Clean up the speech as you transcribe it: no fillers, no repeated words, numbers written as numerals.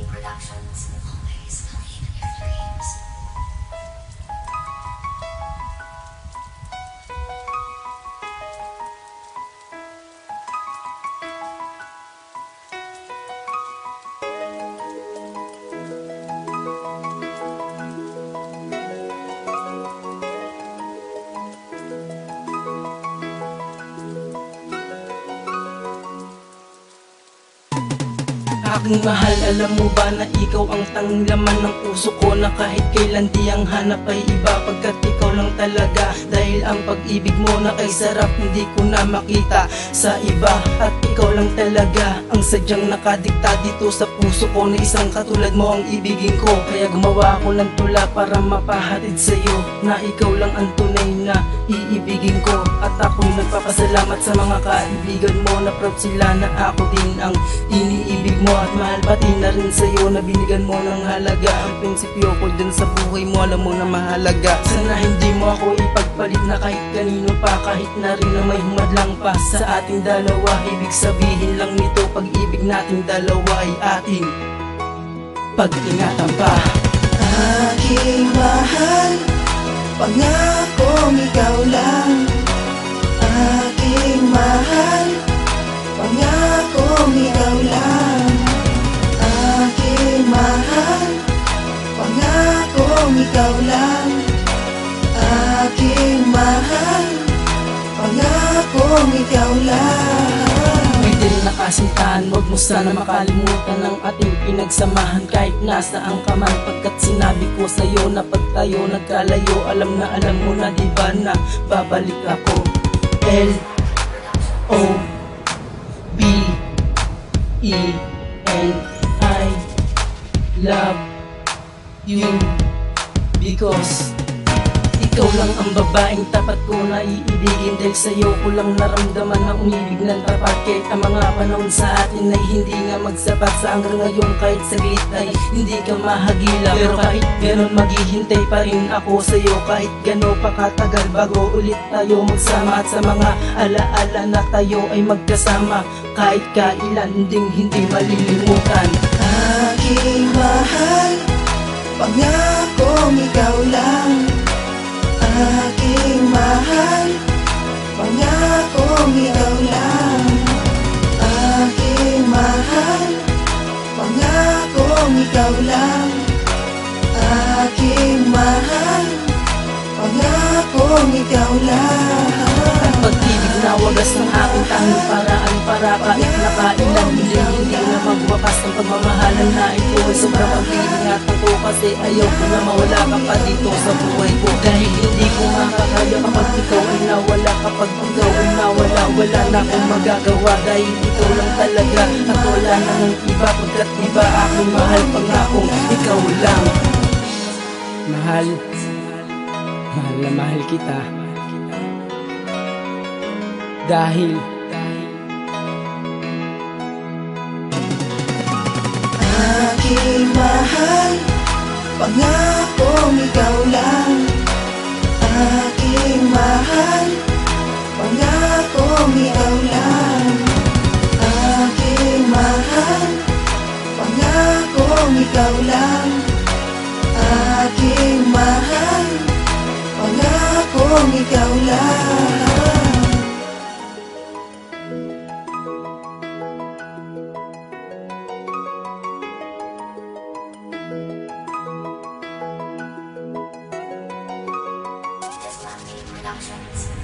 Productions, always believe in your dreams. Aking mahal, alam mo ba na ikaw ang tanging laman ng puso ko, na kahit kailan di ang hanap ay iba, pagkat ikaw lang talaga. Dahil ang pag-ibig mo na kay sarap hindi ko na makita sa iba, at ikaw lang talaga ang sadyang nakadikta dito sa puso ko, na isang katulad mo ang ibigin ko. Kaya gumawa ako ng tula para mapahatid sa'yo, na ikaw lang ang tunay na iibigin ko. At ako'y nagpapasalamat sa mga kaibigan mo, na proud sila na ako din ang iniibig mo. At mahal pati na rin sa'yo na binigyan mo ng halaga ang prinsipyo ko dun sa buhay mo, alam mo na mahalaga. Sana hindi mo ako ipagpalit na kahit kanino pa, kahit na rin na may humadlang pa sa ating dalawa. Ibig sabihin lang nito, pag-ibig nating dalawa ay ating pag-ingatan pa. Aking mahal, pangakong ikaw lang. Aking mahal, pangakong ikaw lang. Aking mahal, pangakong ikaw lang. Aking mahal, pangakong ikaw lang. May din nakasintahan, huwag mo sana makalimutan ang ating pinagsamahan kahit nasaan ka man, pagkat sinabi ko sa'yo na pag tayo nagkalayo, alam mo na diba na babalik ako. L-O-V-E-N-I love you because ikaw lang ang babaeng tapat ko na iibigin. Dahil sa'yo ko lang naramdaman ang umibig ng tapat, kahit ang mga panahon sa atin ay hindi nga magsapat. Sa hanggang ngayon kahit saglit ay hindi ka mahagila, pero kahit ganon maghihintay pa rin ako sa'yo, kahit gano'n pa katagal bago ulit tayo magsama. At sa mga alaala na tayo ay magkasama, kahit kailan ding hindi malilimutan. Aking mahal, pangakong ikaw lang. Aking mahal, pangakong ikaw lang. Aking mahal, pangakong ikaw lang. Aking mahal, pangakong ikaw lang. Pag-ibig na wagas ng aking tanging paraan, para kahit na kailan hindi na magwakas ang pagmamahalan na ito ay sobrang pag-iingatan ko, kasi ayaw ko na mawala ka pa dito sa buhay ko. Dahil hindi ko makakaya kapag ikaw ay nawala, kapag ikaw ay nawala, wala na akong magagawa. Dahil ikaw lang talaga at wala na ng iba, pagkat iba aking mahal, pangakong ikaw lang. Mahal, mahal na mahal kita. Dahil aking mahal, pangakong ikaw lang. Aking mahal, pangakong ikaw lang. Aking mahal, pangakong ikaw lang. Aking mahal, pangakong ikaw lang. Productions.